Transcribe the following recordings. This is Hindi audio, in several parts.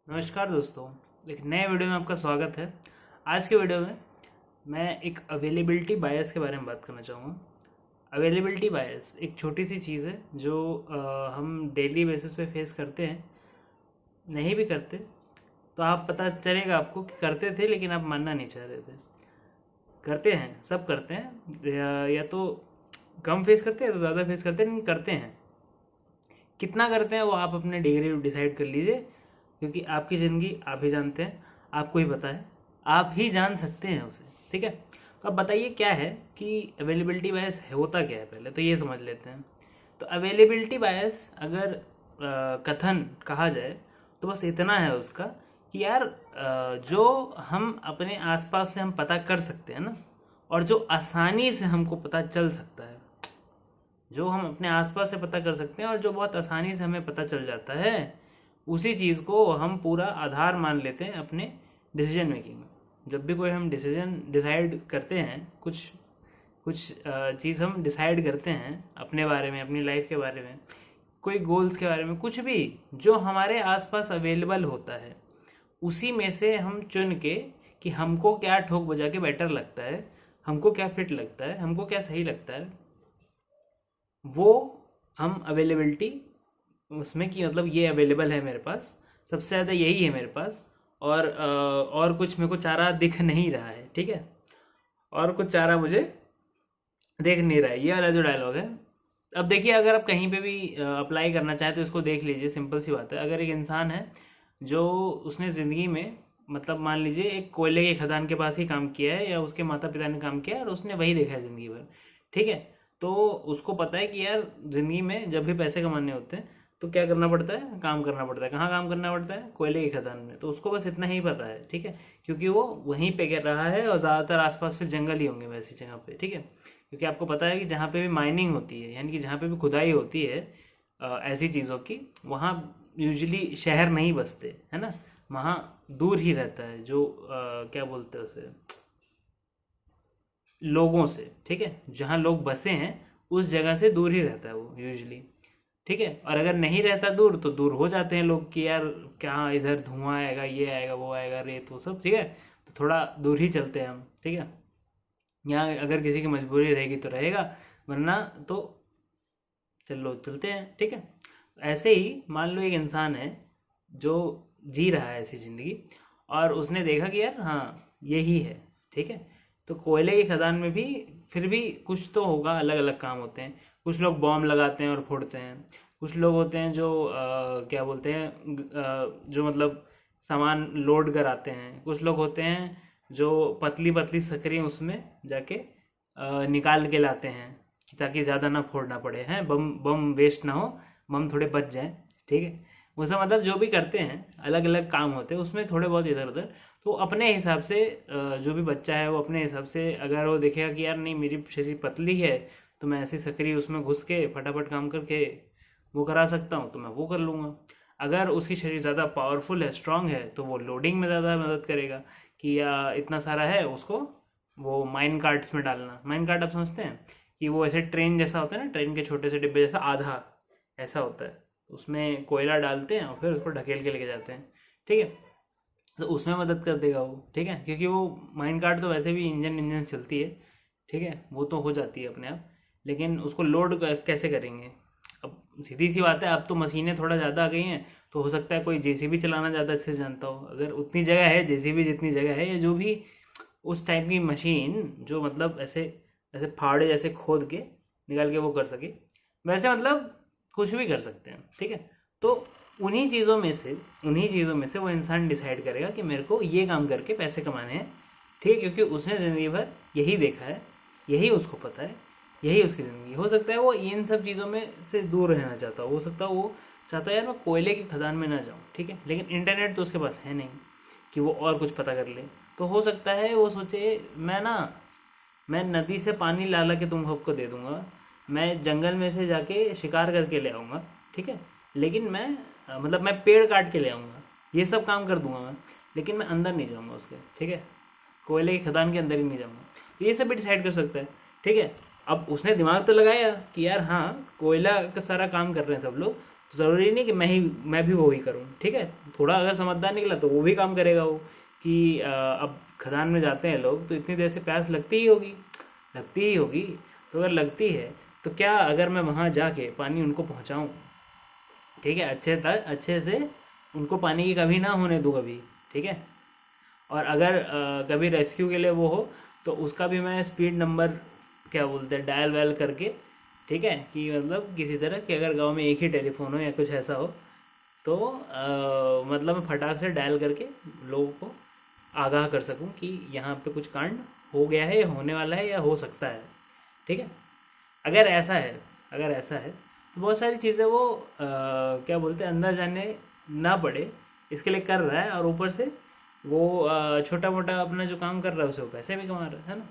नमस्कार दोस्तों, एक नए वीडियो में आपका स्वागत है। आज के वीडियो में मैं एक अवेलेबिलिटी बायस के बारे में बात करना चाहूँगा। अवेलेबिलिटी बायस एक छोटी सी चीज़ है जो हम डेली बेसिस पे फेस करते हैं, नहीं भी करते तो आप पता चलेगा आपको कि करते थे, लेकिन आप मानना नहीं चाह रहे थे। करते हैं, सब करते हैं, या तो कम फेस करते हैं तो ज़्यादा फेस करते हैं, लेकिन करते हैं। कितना करते हैं वो आप अपने डिग्री डिसाइड कर लीजिए, क्योंकि आपकी ज़िंदगी आप ही जानते हैं, आपको ही पता है, आप ही जान सकते हैं उसे। ठीक है, तो अब बताइए क्या है कि अवेलेबिलिटी बायस होता क्या है, पहले तो ये समझ लेते हैं। तो अवेलेबिलिटी बायस अगर कथन कहा जाए तो बस इतना है उसका कि यार जो हम अपने आसपास से हम पता कर सकते हैं ना, और जो आसानी से हमको पता चल सकता है, जो हम अपने आसपास से पता कर सकते हैं और जो बहुत आसानी से हमें पता चल जाता है, उसी चीज़ को हम पूरा आधार मान लेते हैं अपने डिसीजन मेकिंग में। जब भी कोई हम डिसीजन डिसाइड करते हैं, कुछ कुछ चीज़ हम डिसाइड करते हैं अपने बारे में, अपनी लाइफ के बारे में, कोई गोल्स के बारे में, कुछ भी जो हमारे आसपास अवेलेबल होता है, उसी में से हम चुन के कि हमको क्या ठोक बजा के बेटर लगता है, हमको क्या फिट लगता है, हमको क्या सही लगता है, वो हम अवेलेबिलिटी उसमें कि मतलब ये अवेलेबल है मेरे पास, सबसे ज़्यादा यही है मेरे पास, और कुछ मेरे को चारा दिख नहीं रहा है। ठीक है, और कुछ चारा मुझे देख नहीं रहा है, ये वाला जो डायलॉग है। अब देखिए, अगर आप कहीं पे भी अप्लाई करना चाहें तो इसको देख लीजिए। सिंपल सी बात है, अगर एक इंसान है जो उसने ज़िंदगी में मतलब मान लीजिए एक कोयले की खदान के पास ही काम किया है, या उसके माता पिता ने काम किया है और उसने वही देखा है ज़िंदगी भर। ठीक है, तो उसको पता है कि यार ज़िंदगी में जब भी पैसे कमाने होते हैं तो क्या करना पड़ता है, काम करना पड़ता है। कहाँ काम करना पड़ता है? कोयले की खदान में। तो उसको बस इतना ही पता है। ठीक है, क्योंकि वो वहीं पे कर रहा है, और ज़्यादातर आसपास फिर जंगल ही होंगे वैसी जगह पे। ठीक है, क्योंकि आपको पता है कि जहाँ पे भी माइनिंग होती है, यानी कि जहाँ पे भी खुदाई होती है ऐसी चीज़ों की, वहाँ यूजुअली शहर नहीं बसते, है ना। वहाँ दूर ही रहता है जो क्या बोलते हैं उसे, लोगों से। ठीक है, जहाँ लोग बसे हैं उस जगह से दूर ही रहता है वो यूजुअली। ठीक है, और अगर नहीं रहता दूर तो दूर हो जाते हैं लोग कि यार क्या इधर धुआं आएगा, ये आएगा, वो आएगा, रेत, वो सब। ठीक है, तो थोड़ा दूर ही चलते हैं हम। ठीक है, यहाँ अगर किसी की मजबूरी रहेगी तो रहेगा, वरना तो चलो चलते हैं। ठीक है, ऐसे ही मान लो एक इंसान है जो जी रहा है ऐसी ज़िंदगी, और उसने देखा कि यार हाँ यही है। ठीक है, तो कोयले की खदान में भी फिर भी कुछ तो होगा, अलग अलग काम होते हैं। कुछ लोग बॉम्ब लगाते हैं और फोड़ते हैं, कुछ लोग होते हैं जो क्या बोलते हैं, जो मतलब सामान लोड कराते हैं, कुछ लोग होते हैं जो पतली पतली सकरी उसमें जाके निकाल के लाते हैं कि ताकि ज़्यादा ना फोड़ना पड़े, हैं बम बम वेस्ट ना हो, बम थोड़े बच जाएं। ठीक है, वो सब मतलब जो भी करते हैं, अलग अलग काम होते हैं उसमें, थोड़े बहुत इधर उधर। तो अपने हिसाब से जो भी बच्चा है वो अपने हिसाब से, अगर वो देखेगा कि यार नहीं मेरी शरीर पतली है तो मैं ऐसी सकरी उसमें घुस के फटाफट काम करके वो करा सकता हूँ, तो मैं वो कर लूँगा। अगर उसकी शरीर ज़्यादा पावरफुल है, स्ट्रांग है, तो वो लोडिंग में ज़्यादा मदद करेगा कि या इतना सारा है उसको वो माइन कार्ट्स में डालना। माइन कार्ट आप समझते हैं कि वो ऐसे ट्रेन जैसा होता है ना, ट्रेन के छोटे से डिब्बे जैसा आधा ऐसा होता है, उसमें कोयला डालते हैं और फिर उसको ढकेल के लेके जाते हैं। ठीक है, तो उसमें मदद कर देगा वो। ठीक है, क्योंकि वो माइन कार्ट तो वैसे भी इंजन इंजन चलती है। ठीक है, वो तो हो जाती है अपने आप, लेकिन उसको लोड कैसे करेंगे। अब सीधी सी बात है, अब तो मशीनें थोड़ा ज़्यादा आ गई हैं, तो हो सकता है कोई जेसीबी चलाना ज़्यादा अच्छे से जानता हो। अगर उतनी जगह है, जेसीबी जितनी जगह है, या जो भी उस टाइप की मशीन जो मतलब ऐसे ऐसे फावड़े जैसे खोद के निकाल के वो कर सके, वैसे मतलब कुछ भी कर सकते हैं। ठीक है, तो उन्हीं चीज़ों में से वो इंसान डिसाइड करेगा कि मेरे को ये काम करके पैसे कमाने हैं। ठीक है, क्योंकि उसने ज़िंदगी भर यही देखा है, यही उसको पता है, यही उसकी ज़िंदगी। हो सकता है वो इन सब चीज़ों में से दूर रहना चाहता हो सकता है वो चाहता है यार मैं कोयले की खदान में ना जाऊँ। ठीक है, लेकिन इंटरनेट तो उसके पास है नहीं कि वो और कुछ पता कर ले। तो हो सकता है वो सोचे मैं नदी से पानी ला ला के तुम सबको दे दूंगा, मैं जंगल में से जाके शिकार करके ले आऊँगा। ठीक है, लेकिन मैं मतलब मैं पेड़ काट के ले आऊँगा, ये सब काम कर दूंगा मैं, लेकिन मैं अंदर नहीं जाऊँगा उसके। ठीक है, कोयले की खदान के अंदर ही नहीं जाऊँगा। तो ये सब भी डिसाइड कर सकता है। ठीक है, अब उसने दिमाग तो लगाया कि यार हाँ कोयला का सारा काम कर रहे हैं सब लोग, तो ज़रूरी नहीं कि मैं भी वो ही करूँ, ठीक है। थोड़ा अगर समझदार निकला तो वो भी काम करेगा वो, कि अब खदान में जाते हैं लोग तो इतनी देर से प्यास लगती ही होगी। तो अगर लगती है तो क्या अगर मैं वहाँ जाके पानी उनको पहुँचाऊँ, ठीक है, अच्छे से उनको पानी की कमी ना होने दूँ कभी, ठीक है। और अगर कभी रेस्क्यू के लिए वो हो तो उसका भी मैं स्पीड नंबर क्या बोलते हैं डायल वायल करके, ठीक है, कि मतलब किसी तरह कि अगर गांव में एक ही टेलीफोन हो या कुछ ऐसा हो तो मतलब मैं फटाक से डायल करके लोगों को आगाह कर सकूं कि यहाँ पे कुछ कांड हो गया है या होने वाला है या हो सकता है, ठीक है। अगर ऐसा है अगर ऐसा है तो बहुत सारी चीज़ें वो क्या बोलते हैं अंदर जाने ना पड़े इसके लिए कर रहा है, और ऊपर से वो छोटा मोटा अपना जो काम कर रहा है उसे वो पैसे भी कमा रहा है ना।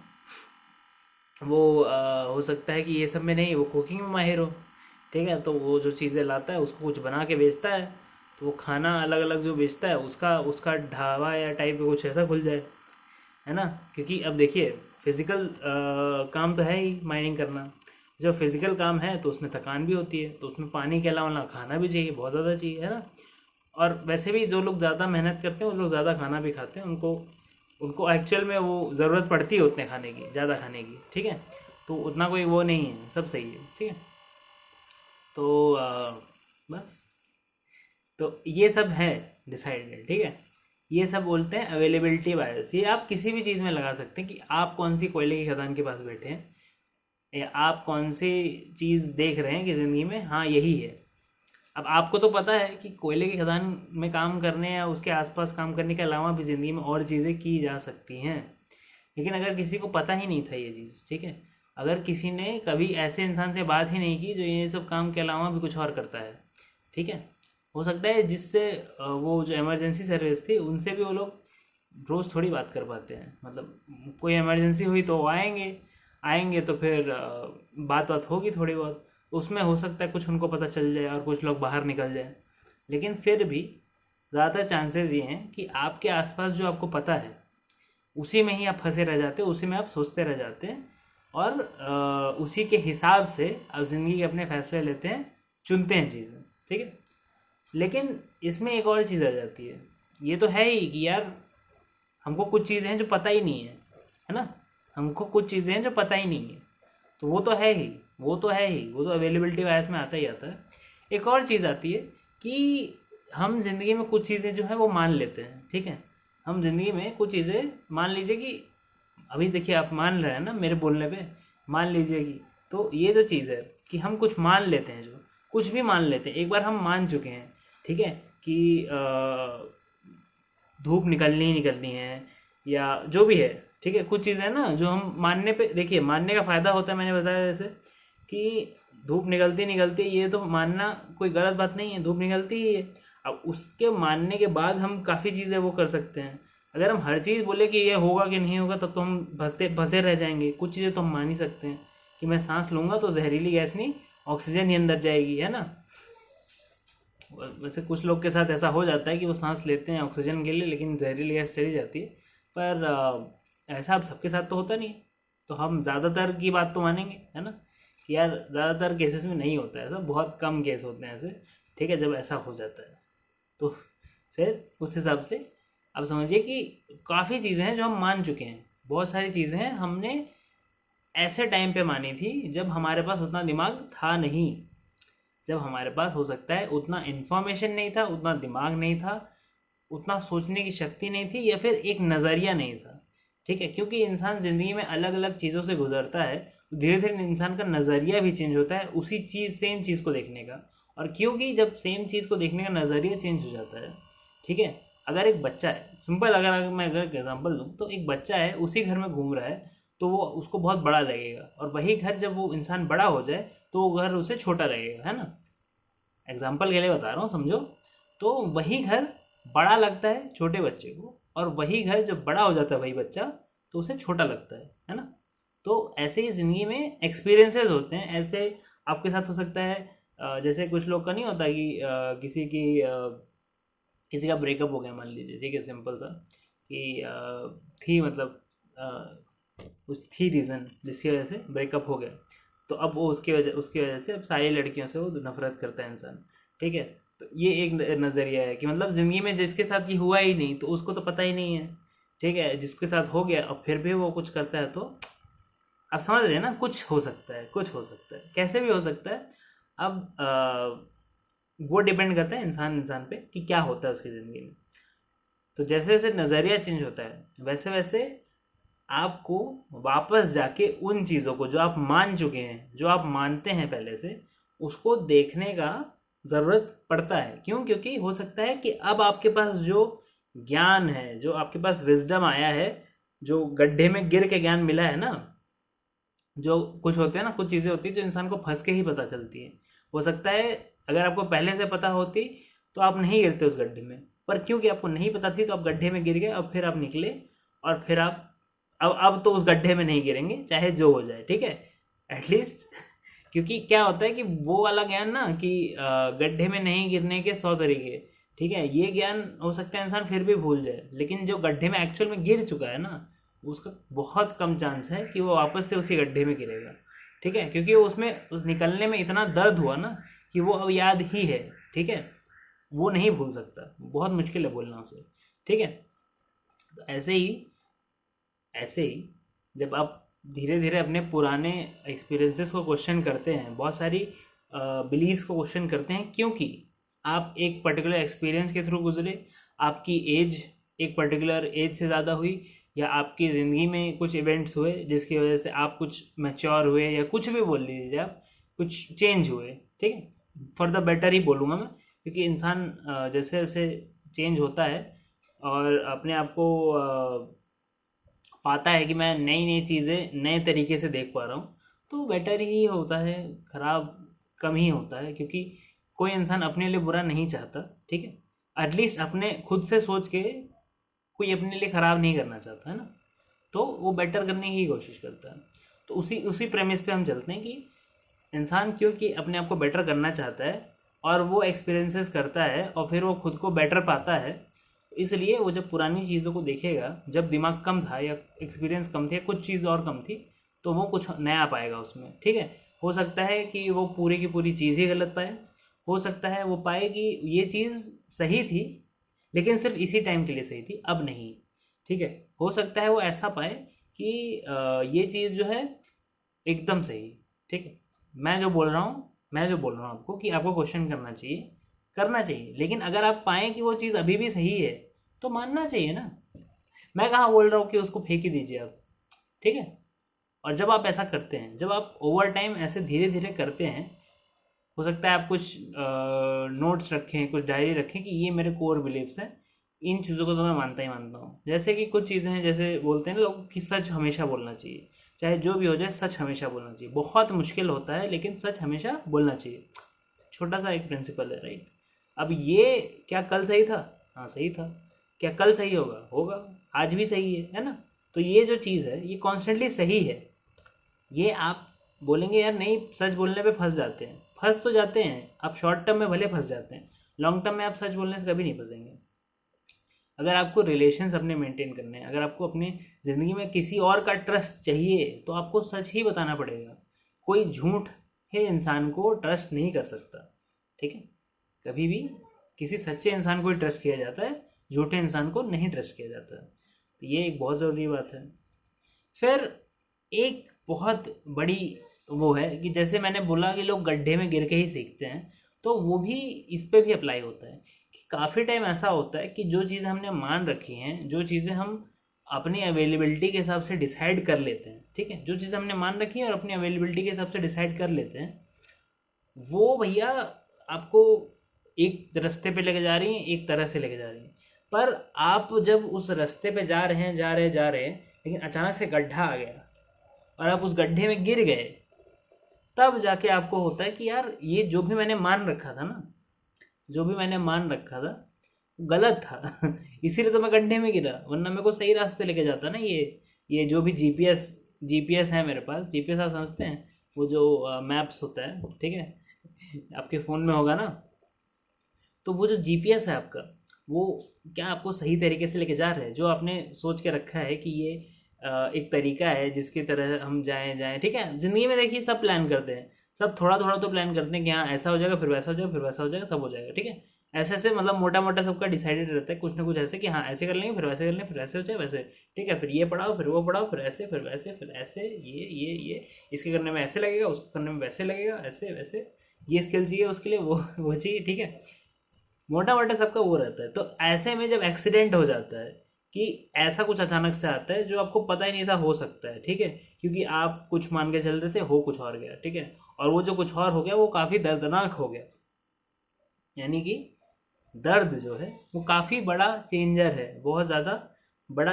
वो हो सकता है कि ये सब में नहीं, वो कुकिंग में माहिर हो, ठीक है, तो वो जो चीज़ें लाता है उसको कुछ बना के बेचता है, तो वो खाना अलग अलग जो बेचता है उसका उसका ढाबा या टाइप का कुछ ऐसा खुल जाए, है ना। क्योंकि अब देखिए फिजिकल काम तो है ही माइनिंग करना, जो फिजिकल काम है तो उसमें थकान भी होती है, तो उसमें पानी के अलावा ना खाना भी चाहिए, बहुत ज़्यादा चाहिए, है ना। और वैसे भी जो लोग ज़्यादा मेहनत करते हैं वो लोग ज़्यादा खाना भी खाते हैं, उनको उनको एक्चुअल में वो ज़रूरत पड़ती है उतने खाने की, ज़्यादा खाने की, ठीक है। तो उतना कोई वो नहीं है, सब सही है, ठीक है। तो बस, तो ये सब है डिसाइडेड, ठीक है। ये सब बोलते हैं अवेलेबिलिटी बायस। ये आप किसी भी चीज़ में लगा सकते हैं कि आप कौन सी कोयले की खदान के पास बैठे हैं, या आप कौन सी चीज़ देख रहे हैं कि ज़िंदगी में हाँ यही है। अब आपको तो पता है कि कोयले की खदान में काम करने या उसके आसपास काम करने के अलावा भी ज़िंदगी में और चीज़ें की जा सकती हैं, लेकिन अगर किसी को पता ही नहीं था ये चीज़, ठीक है, अगर किसी ने कभी ऐसे इंसान से बात ही नहीं की जो ये सब काम के अलावा भी कुछ और करता है, ठीक है, हो सकता है जिससे वो जो इमरजेंसी सर्विस थी उनसे भी वो लोग रोज़ थोड़ी बात कर पाते हैं, मतलब कोई इमरजेंसी हुई तो वो आएंगे आएंगे तो फिर बात बात होगी थोड़ी बहुत, उसमें हो सकता है कुछ उनको पता चल जाए और कुछ लोग बाहर निकल जाए। लेकिन फिर भी ज़्यादातर चांसेस ये हैं कि आपके आसपास जो आपको पता है उसी में ही आप फंसे रह जाते हैं, उसी में आप सोचते रह जाते हैं, और उसी के हिसाब से आप ज़िंदगी के अपने फैसले लेते हैं, चुनते हैं चीज़ें, ठीक है। लेकिन इसमें एक और चीज़ आ जाती है, ये तो है ही कि यार हमको कुछ चीज़ें हैं जो पता ही नहीं है ना, हमको कुछ चीज़ें हैं जो पता ही नहीं है, तो वो तो है ही, वो तो अवेलेबिलिटी बायस में आता ही आता है। एक और चीज़ आती है कि हम जिंदगी में कुछ चीज़ें जो है वो मान लेते हैं, ठीक है। हम जिंदगी में कुछ चीज़ें मान लीजिए कि अभी देखिए आप मान रहे हैं ना मेरे बोलने पे, मान लीजिए कि, तो ये जो चीज़ है कि हम कुछ मान लेते हैं, जो कुछ भी मान लेते हैं एक बार हम मान चुके हैं, ठीक है, कि धूप निकलनी ही निकलनी है या जो भी है, ठीक है। कुछ चीज़ें ना जो हम मानने पे, देखिए मानने का फ़ायदा होता है, मैंने बताया जैसे कि धूप निकलती निकलती ये तो मानना कोई गलत बात नहीं है, धूप निकलती ही है। अब उसके मानने के बाद हम काफ़ी चीज़ें वो कर सकते हैं। अगर हम हर चीज़ बोले कि ये होगा कि नहीं होगा तब तो हम फंसते फंसे रह जाएंगे। कुछ चीज़ें तो हम मान ही सकते हैं कि मैं सांस लूंगा तो जहरीली गैस नहीं, ऑक्सीजन ही अंदर जाएगी, है ना। वैसे कुछ लोग के साथ ऐसा हो जाता है कि वो सांस लेते हैं ऑक्सीजन के लिए लेकिन जहरीली गैस चली जाती है, पर ऐसा अब सबके साथ तो होता नहीं है। तो हम ज़्यादातर की बात तो मानेंगे, है ना, कि यार ज़्यादातर केसेस में नहीं होता है ऐसा, बहुत कम केस होते हैं ऐसे, ठीक है, जब ऐसा हो जाता है। तो फिर उस हिसाब से अब समझिए कि काफ़ी चीज़ें हैं जो हम मान चुके हैं, बहुत सारी चीज़ें हैं हमने ऐसे टाइम पे मानी थी जब हमारे पास उतना दिमाग था नहीं, जब हमारे पास हो सकता है उतना इन्फॉर्मेशन नहीं था, उतना दिमाग नहीं था, उतना सोचने की शक्ति नहीं थी, या फिर एक नज़रिया नहीं था, ठीक है। क्योंकि इंसान ज़िंदगी में अलग अलग चीज़ों से गुजरता है तो धीरे धीरे इंसान का नज़रिया भी चेंज होता है उसी चीज़ सेम चीज़ को देखने का। और क्योंकि जब सेम चीज़ को देखने का नज़रिया चेंज हो जाता है, ठीक है, अगर एक बच्चा है, सिंपल अगर मैं अगर एग्जाम्पल दूँ तो एक बच्चा है उसी घर में घूम रहा है तो वो उसको बहुत बड़ा लगेगा, और वही घर जब वो इंसान बड़ा हो जाए तो वो घर उसे छोटा लगेगा, है ना। एग्जाम्पल के लिए बता रहा हूँ, समझो। तो वही घर बड़ा लगता है छोटे बच्चे को, और वही घर जब बड़ा हो जाता है वही बच्चा तो उसे छोटा लगता है ना। तो ऐसे ही ज़िंदगी में एक्सपीरियंसेस होते हैं, ऐसे आपके साथ हो सकता है। जैसे कुछ लोग का नहीं होता कि किसी का ब्रेकअप हो गया मान लीजिए, ठीक है, सिंपल सा कि थी मतलब कुछ थी रीज़न जिसकी वजह से ब्रेकअप हो गया, तो अब वो उसकी वजह से अब सारी लड़कियों से वो नफरत करता है इंसान, ठीक है। तो ये एक नज़रिया है कि मतलब ज़िंदगी में जिसके साथ ये हुआ ही नहीं तो उसको तो पता ही नहीं है, ठीक है। जिसके साथ हो गया और फिर भी वो कुछ करता है, तो आप समझ रहे हैं ना, कुछ हो सकता है, कुछ हो सकता है, कैसे भी हो सकता है। अब वो डिपेंड करता है इंसान इंसान पे कि क्या होता है उसकी ज़िंदगी में। तो जैसे जैसे नज़रिया चेंज होता है वैसे वैसे आपको वापस जाके उन चीज़ों को जो आप मान चुके हैं, जो आप मानते हैं पहले से, उसको देखने का ज़रूरत पड़ता है। क्यों? क्योंकि हो सकता है कि अब आपके पास जो ज्ञान है, जो आपके पास विजडम आया है, जो गड्ढे में गिर के ज्ञान मिला है ना, जो कुछ होते हैं ना, कुछ चीज़ें होती है जो इंसान को फंस के ही पता चलती है। हो सकता है अगर आपको पहले से पता होती तो आप नहीं गिरते उस गड्ढे में, पर क्योंकि आपको नहीं पता थी तो आप गड्ढे में गिर गए और फिर आप निकले, और फिर आप अब तो उस गड्ढे में नहीं गिरेंगे चाहे जो हो जाए, ठीक है, एटलीस्ट। क्योंकि क्या होता है कि वो वाला ज्ञान ना कि गड्ढे में नहीं गिरने के 100 तरीके, ठीक है, ये ज्ञान हो सकता है इंसान फिर भी भूल जाए, लेकिन जो गड्ढे में एक्चुअल में गिर चुका है ना, उसका बहुत कम चांस है कि वो वापस से उसी गड्ढे में गिरेगा, ठीक है, क्योंकि वो उसमें उस निकलने में इतना दर्द हुआ ना कि वो अब याद ही है, ठीक है, वो नहीं भूल सकता, बहुत मुश्किल है बोलना उसे, ठीक है। तो ऐसे ही जब आप धीरे धीरे अपने पुराने एक्सपीरियंसेस को क्वेश्चन करते हैं, बहुत सारी बिलीव्स को क्वेश्चन करते हैं, क्योंकि आप एक पर्टिकुलर एक्सपीरियंस के थ्रू गुजरे, आपकी एज एक पर्टिकुलर एज से ज़्यादा हुई, या आपकी ज़िंदगी में कुछ इवेंट्स हुए जिसकी वजह से आप कुछ मैच्योर हुए, या कुछ भी बोल लीजिए आप, कुछ चेंज हुए, ठीक है, फॉर द बेटर ही बोलूँगा मैं, क्योंकि इंसान जैसे जैसे चेंज होता है और अपने आप को पाता है कि मैं नई नई चीज़ें नए तरीके से देख पा रहा हूँ, तो बेटर ही होता है, खराब कम ही होता है, क्योंकि कोई इंसान अपने लिए बुरा नहीं चाहता, ठीक है, एटलीस्ट अपने खुद से सोच के कोई अपने लिए ख़राब नहीं करना चाहता है ना, तो वो बेटर करने की कोशिश करता है। तो उसी उसी प्रेमिस पे हम चलते हैं कि इंसान क्योंकि अपने आप को बेटर करना चाहता है और वो एक्सपीरियंसेस करता है और फिर वो खुद को बेटर पाता है, इसलिए वो जब पुरानी चीज़ों को देखेगा, जब दिमाग कम था या एक्सपीरियंस कम थे, कुछ चीज़ और कम थी, तो वो कुछ नया पाएगा उसमें, ठीक है। हो सकता है कि वो पूरी की पूरी चीज़ ही गलत पाए, हो सकता है वो पाए कि ये चीज़ सही थी लेकिन सिर्फ इसी टाइम के लिए सही थी, अब नहीं, ठीक है। हो सकता है वो ऐसा पाए कि ये चीज़ जो है एकदम सही, ठीक है। मैं जो बोल रहा हूँ आपको कि आपको क्वेश्चन करना चाहिए, लेकिन अगर आप पाएँ कि वो चीज़ अभी भी सही है तो मानना चाहिए ना। मैं कहाँ बोल रहा हूँ कि उसको फेंक ही दीजिए आप, ठीक है। और जब आप ऐसा करते हैं, जब आप ओवर टाइम ऐसे धीरे धीरे करते हैं, हो सकता है आप कुछ नोट्स रखें, कुछ डायरी रखें कि ये मेरे कोर बिलीव्स हैं, इन चीज़ों को तो मैं मानता ही मानता हूँ। जैसे कि कुछ चीज़ें हैं, जैसे बोलते हैं ना लोग कि सच हमेशा बोलना चाहिए, चाहे जो भी हो जाए सच हमेशा बोलना चाहिए। बहुत मुश्किल होता है लेकिन सच हमेशा बोलना चाहिए, छोटा सा एक प्रिंसिपल है, राइट। अब ये क्या कल सही था? हाँ सही था। क्या कल सही होगा? होगा। आज भी सही है ना। तो ये जो चीज़ है ये कॉन्स्टेंटली सही है। ये आप बोलेंगे यार नहीं, सच बोलने पे फंस जाते हैं, फंस तो जाते हैं आप, शॉर्ट टर्म में भले फंस जाते हैं, लॉन्ग टर्म में आप सच बोलने से कभी नहीं फंसेंगे। अगर आपको रिलेशंस अपने मेंटेन करने हैं, अगर आपको अपनी ज़िंदगी में किसी और का ट्रस्ट चाहिए तो आपको सच ही बताना पड़ेगा। कोई झूठ है इंसान को ट्रस्ट नहीं कर सकता, ठीक है। कभी भी किसी सच्चे इंसान को ही ट्रस्ट किया जाता है, झूठे इंसान को नहीं ट्रस्ट किया जाता है। तो ये एक बहुत ज़रूरी बात है। फिर एक बहुत बड़ी वो है कि जैसे मैंने बोला कि लोग गड्ढे में गिर के ही सीखते हैं, तो वो भी इस पे भी अप्लाई होता है कि काफ़ी टाइम ऐसा होता है कि जो चीज़ें हमने मान रखी हैं, जो चीज़ें हम अपनी अवेलेबिलिटी के हिसाब से डिसाइड कर लेते हैं, ठीक है, जो चीज़ें हमने मान रखी हैं और अपनी अवेलेबिलिटी के हिसाब से डिसाइड कर लेते हैं, वो भैया आपको एक रास्ते पे लेके जा रही हैं, एक तरह से लेके जा रही हैं। पर आप जब उस रास्ते पे जा रहे हैं, लेकिन अचानक से गड्ढा आ गया और आप उस गड्ढे में गिर गए, तब जाके आपको होता है कि यार ये जो भी मैंने मान रखा था ना, जो भी मैंने मान रखा था गलत था इसीलिए तो मैं गड्ढे में गिरा, वरना मेरे को सही रास्ते लेके जाता ना। ये जो भी जीपीएस है मेरे पास, जीपीएस आप समझते हैं, वो जो मैप्स होता है, ठीक है, आपके फ़ोन में होगा ना, तो वो जो जीपीएस है आपका, वो क्या आपको सही तरीके से लेके जा रहा है, जो आपने सोच के रखा है कि ये एक तरीका है जिसकी तरह हम जाएं, ठीक है। ज़िंदगी में देखिए सब प्लान करते हैं, सब थोड़ा थोड़ा तो प्लान करते हैं कि हाँ ऐसा हो जाएगा, फिर वैसा हो जाएगा, फिर वैसा हो जाएगा, सब हो जाएगा, ठीक है। ऐसे ऐसे मतलब मोटा मोटा सबका डिसाइडेड रहता है, कुछ ना कुछ ऐसे कि हाँ ऐसे कर लेंगे, फिर वैसे कर लेंगे, फिर ऐसे हो जाए वैसे, ठीक है, फिर ये पढ़ाओ, फिर वो पढ़ाओ, फिर ऐसे, फिर वैसे, फिर ऐसे, ये इसके करने में ऐसे लगेगा, उसको करने में वैसे लगेगा, ऐसे वैसे, ये स्किल चाहिए उसके लिए, वो चाहिए, ठीक है। मोटा मोटा सबका वो रहता है। तो ऐसे में जब एक्सीडेंट हो जाता है कि ऐसा कुछ अचानक से आता है जो आपको पता ही नहीं था हो सकता है, ठीक है, क्योंकि आप कुछ मान के चल रहे थे, हो कुछ और गया, ठीक है, और वो जो कुछ और हो गया वो काफ़ी दर्दनाक हो गया, यानी कि दर्द जो है वो काफ़ी बड़ा चेंजर है, बहुत ज़्यादा बड़ा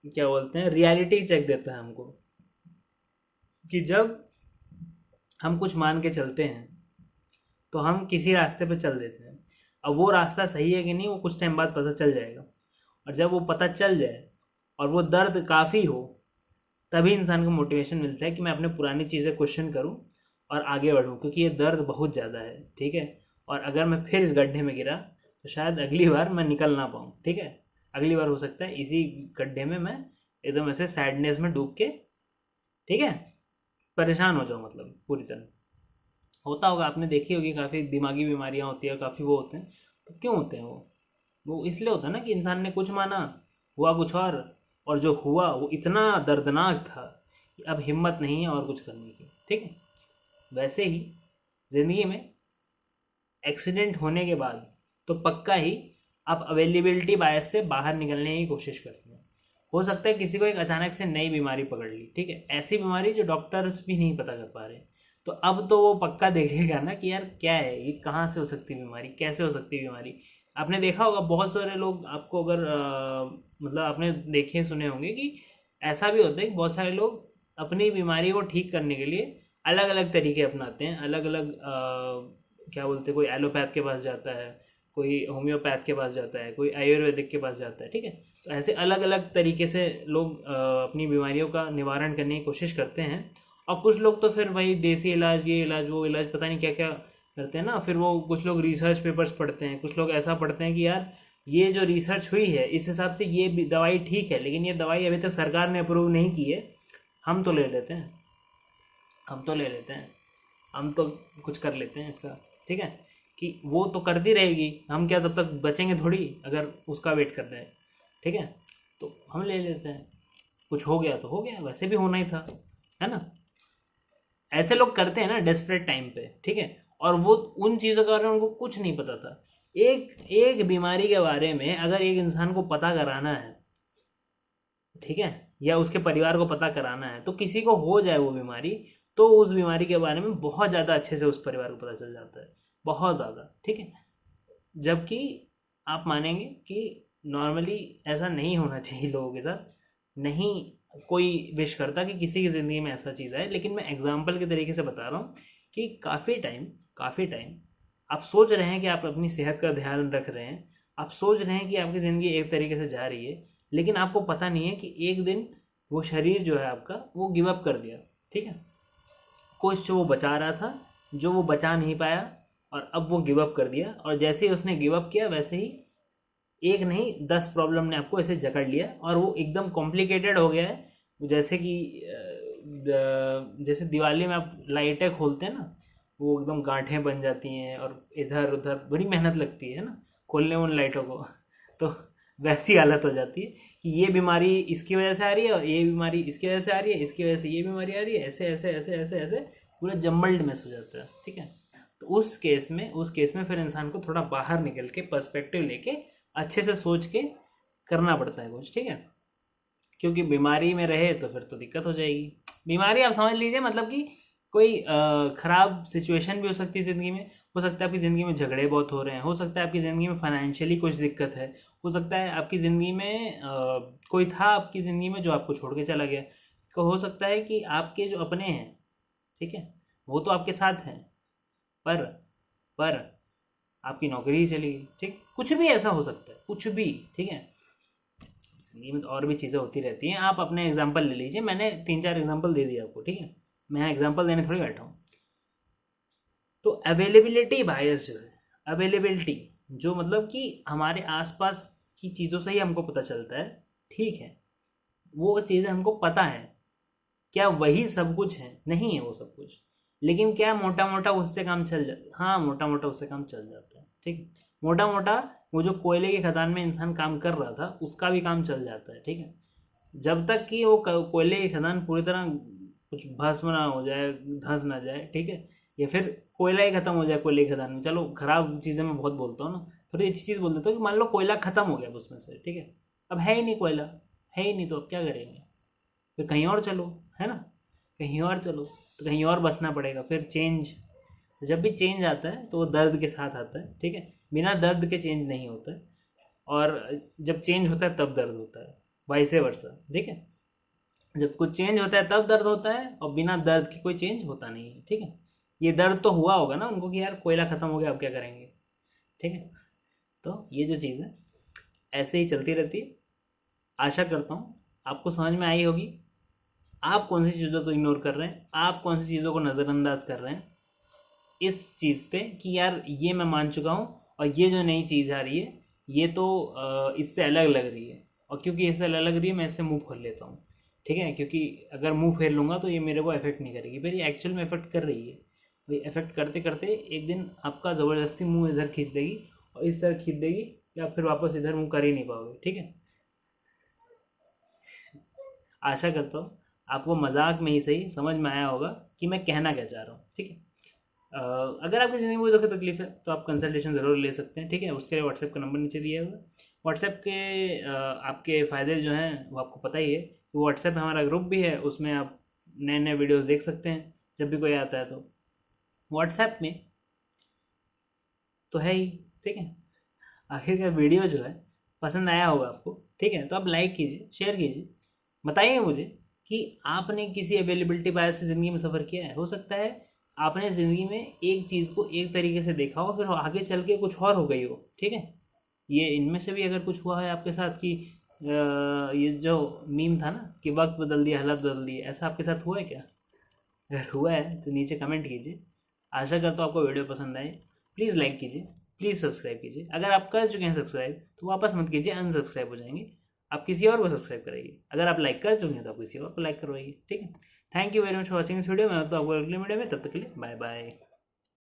क्या बोलते हैं, रियलिटी चेक देता है हमको, कि जब हम कुछ मान के चलते हैं तो हम किसी रास्ते पे चल देते हैं। अब वो रास्ता सही है कि नहीं वो कुछ टाइम बाद पता चल जाएगा, और जब वो पता चल जाए और वो दर्द काफ़ी हो, तभी इंसान को मोटिवेशन मिलता है कि मैं अपने पुरानी चीज़ें क्वेश्चन करूं और आगे बढ़ूं, क्योंकि ये दर्द बहुत ज़्यादा है, ठीक है। और अगर मैं फिर इस गड्ढे में गिरा तो शायद अगली बार मैं निकल ना पाऊँ, ठीक है। अगली बार हो सकता है इसी गड्ढे में मैं एकदम ऐसे सैडनेस में डूब के, ठीक है, परेशान हो जाऊँ, मतलब पूरी तरह। होता होगा, आपने देखी होगी, काफ़ी दिमागी बीमारियां होती है, काफ़ी वो होते हैं। तो क्यों होते हैं वो इसलिए होता है ना कि इंसान ने कुछ माना, हुआ कुछ और जो हुआ वो इतना दर्दनाक था कि अब हिम्मत नहीं है और कुछ करने की, ठीक है। वैसे ही ज़िंदगी में एक्सीडेंट होने के बाद तो पक्का ही आप अवेलेबिलिटी बायस से बाहर निकलने की कोशिश करते हैं। हो सकता है किसी को एक अचानक से नई बीमारी पकड़ ली, ठीक है, ऐसी बीमारी जो डॉक्टर्स भी नहीं पता कर पा रहे। तो अब तो वो पक्का देखेगा ना कि यार क्या है ये, कहाँ से हो सकती है बीमारी, कैसे हो सकती है बीमारी। आपने देखा होगा बहुत सारे लोग, आपको अगर मतलब आपने देखे सुने होंगे कि ऐसा भी होता है कि बहुत सारे लोग अपनी बीमारी को ठीक करने के लिए अलग अलग तरीके अपनाते हैं, अलग अलग क्या बोलते हैं, कोई एलोपैथ के पास जाता है, कोई होम्योपैथ के पास जाता है, कोई आयुर्वेदिक के पास जाता है, ठीक है। तो ऐसे अलग अलग तरीके से लोग अपनी बीमारियों का निवारण करने की कोशिश करते हैं। और कुछ लोग तो फिर वही देसी इलाज, ये इलाज, वो इलाज, पता नहीं क्या क्या करते हैं ना। फिर वो कुछ लोग रिसर्च पेपर्स पढ़ते हैं, कुछ लोग ऐसा पढ़ते हैं कि यार ये जो रिसर्च हुई है इस हिसाब से ये दवाई ठीक है, लेकिन ये दवाई अभी तक सरकार ने अप्रूव नहीं की है, हम तो ले लेते हैं, हम तो ले लेते हैं, हम तो कुछ कर लेते हैं इसका, ठीक है, कि वो तो करती रहेगी, हम क्या तब तक बचेंगे थोड़ी अगर उसका वेट कर रहे हैं, ठीक है। तो हम ले लेते हैं, कुछ हो गया तो हो गया, वैसे भी होना ही था, है ना। ऐसे लोग करते हैं ना डेस्परेट टाइम पे, ठीक है। और वो उन चीज़ों के बारे में उनको कुछ नहीं पता था। एक एक बीमारी के बारे में अगर एक इंसान को पता कराना है, ठीक है, या उसके परिवार को पता कराना है, तो किसी को हो जाए वो बीमारी, तो उस बीमारी के बारे में बहुत ज़्यादा अच्छे से उस परिवार को पता चल जाता है, बहुत ज़्यादा, ठीक है। जबकि आप मानेंगे कि नॉर्मली ऐसा नहीं होना चाहिए लोगों के साथ, नहीं कोई विश करता कि किसी की ज़िंदगी में ऐसा चीज़ आए, लेकिन मैं एग्जाम्पल के तरीके से बता रहा हूँ कि काफ़ी टाइम आप सोच रहे हैं कि आप अपनी सेहत का ध्यान रख रहे हैं, आप सोच रहे हैं कि आपकी ज़िंदगी एक तरीके से जा रही है, लेकिन आपको पता नहीं है कि एक दिन वो शरीर जो है आपका वो गिव अप कर दिया, ठीक है। कुछ जो वो बचा रहा था, जो वो बचा नहीं पाया, और अब वो गिव अप कर दिया, और जैसे ही उसने गिव अप किया वैसे ही एक नहीं 10 प्रॉब्लम ने आपको ऐसे जकड़ लिया, और वो एकदम कॉम्प्लिकेटेड हो गया है। जैसे कि जैसे दिवाली में आप लाइटें खोलते हैं ना, वो एकदम गांठें बन जाती हैं और इधर उधर बड़ी मेहनत लगती है ना खोलने उन लाइटों को तो वैसी हालत हो जाती है कि ये बीमारी इसकी वजह से आ रही है, और ये बीमारी इसकी वजह से आ रही है, इसकी वजह से ये बीमारी आ रही है, ऐसे ऐसे ऐसे ऐसे ऐसे पूरा जम्बल्ड मेस हो जाता है, ठीक है। तो उस केस में फिर इंसान को थोड़ा बाहर निकल के पर्सपेक्टिव लेके अच्छे से सोच के करना पड़ता है कुछ, ठीक है। क्योंकि बीमारी में रहे तो फिर तो दिक्कत हो जाएगी। बीमारी आप समझ लीजिए मतलब कि कोई ख़राब सिचुएशन भी हो सकती है ज़िंदगी में, हो सकता है आपकी ज़िंदगी में झगड़े बहुत हो रहे हैं, हो सकता है आपकी ज़िंदगी में फाइनेंशियली कुछ दिक्कत है, हो सकता है आपकी ज़िंदगी में कोई था आपकी ज़िंदगी में जो आपको छोड़ के चला गया, तो हो सकता है कि आपके जो अपने हैं, ठीक है, वो तो आपके साथ हैं, पर पर आपकी नौकरी ही चली गई, ठीक, कुछ भी ऐसा हो सकता है, कुछ भी, ठीक है। जिंदगी में तो और भी चीज़ें होती रहती हैं। आप अपने एग्जाम्पल ले लीजिए, मैंने 3-4 एग्जाम्पल दे दिया आपको, ठीक है, मैं एग्जाम्पल देने थोड़ी बैठा हूँ। तो अवेलेबिलिटी बायस जो है, अवेलेबिलिटी जो मतलब कि हमारे आसपास की चीज़ों से ही हमको पता चलता है, ठीक है, वो चीज़ें हमको पता है, क्या वही सब कुछ है? नहीं है वो सब कुछ, लेकिन क्या मोटा मोटा उससे काम चल जाता, हाँ मोटा मोटा उससे काम चल जाता है, ठीक। मोटा मोटा वो जो कोयले की खदान में इंसान काम कर रहा था उसका भी काम चल जाता है, ठीक है। जब तक कि वो कोयले की खदान पूरी तरह कुछ भस्म ना हो जाए, धंस ना जाए, ठीक है, या फिर कोयला ही खत्म हो जाए कोयले की खदान में, चलो खराब चीज़ें मैं बहुत बोलता हूँ ना, थोड़ी अच्छी चीज़ बोल देता हूँ कि मान लो कोयला खत्म हो गया उसमें से, ठीक है, अब है ही नहीं कोयला, है ही नहीं, तो अब क्या करेंगे, फिर कहीं और चलो, है ना, कहीं और चलो, तो कहीं और बसना पड़ेगा, फिर चेंज। जब भी चेंज आता है तो वो दर्द के साथ आता है, ठीक है, बिना दर्द के चेंज नहीं होता है, और जब चेंज होता है तब दर्द होता है, वाइसे वर्सा, ठीक है। जब कुछ चेंज होता है तब दर्द होता है, और बिना दर्द के कोई चेंज होता नहीं है, ठीक है। ये दर्द तो हुआ होगा ना उनको कि यार कोयला खत्म हो गया, अब क्या करेंगे, ठीक है। तो ये जो चीज़ है ऐसे ही चलती रहती है। आशा करता हूँ आपको समझ में आई होगी, आप कौन सी चीज़ों को इग्नोर कर रहे हैं, आप कौन सी चीज़ों को नज़रअंदाज कर रहे हैं इस चीज़ पे कि यार ये मैं मान चुका हूँ, और ये जो नई चीज़ आ रही है ये तो इससे अलग लग रही है, और क्योंकि इससे अलग लग रही है मैं इससे मुंह खोल लेता हूँ, ठीक है, क्योंकि अगर मुंह फेर लूँगा तो ये मेरे को अफेक्ट नहीं करेगी, फिर ये एक्चुअल में अफेक्ट कर रही है, भाई अफेक्ट करते करते एक दिन आपका ज़बरदस्ती मुंह इधर खींच देगी, और इस तरह खींच देगी कि आप फिर वापस इधर मुंह कर ही नहीं पाओगे, ठीक है। आशा करता हूँ आपको मजाक में ही सही समझ में आया होगा कि मैं कहना क्या चाह रहा हूँ, ठीक है। अगर आपकी ज़िंदगी में कोई दुख तकलीफ है तो आप कंसल्टेशन ज़रूर ले सकते हैं, ठीक है। उसके लिए व्हाट्सएप का नंबर नीचे दिया हुआ है। व्हाट्सएप के आपके फ़ायदे जो हैं वो आपको पता ही है, कि व्हाट्सएप हमारा ग्रुप भी है, उसमें आप नए नए वीडियोस देख सकते हैं जब भी कोई आता है तो। व्हाट्सएप में तो है ही, ठीक है। आखिरकार वीडियो जो है पसंद आया होगा आपको, ठीक है, तो आप लाइक कीजिए, शेयर कीजिए, बताइए मुझे कि आपने किसी अवेलेबिलिटी बायस से ज़िंदगी में सफ़र किया है। हो सकता है आपने ज़िंदगी में एक चीज़ को एक तरीके से देखा हो, फिर आगे चल के कुछ और हो गई हो, ठीक है। ये इनमें से भी अगर कुछ हुआ है आपके साथ कि ये जो मीम था ना कि वक्त बदल दिया हालात बदल दिए, ऐसा आपके साथ हुआ है क्या? अगर हुआ है तो नीचे कमेंट कीजिए। आशा करता हूँ आपको वीडियो पसंद आए। प्लीज़ लाइक कीजिए, प्लीज़ सब्सक्राइब कीजिए। अगर आप कर चुके हैं सब्सक्राइब तो वापस मत कीजिए, अनसब्सक्राइब हो जाएंगे। आप किसी और को सब्सक्राइब कराइए। अगर आप लाइक कर चुके हैं तो आप किसी और को लाइक करवाइए, ठीक है। Thank you very much for watching इस वीडियो में। तो आपको अगले वीडियो में, तब तक के लिए बाय बाय।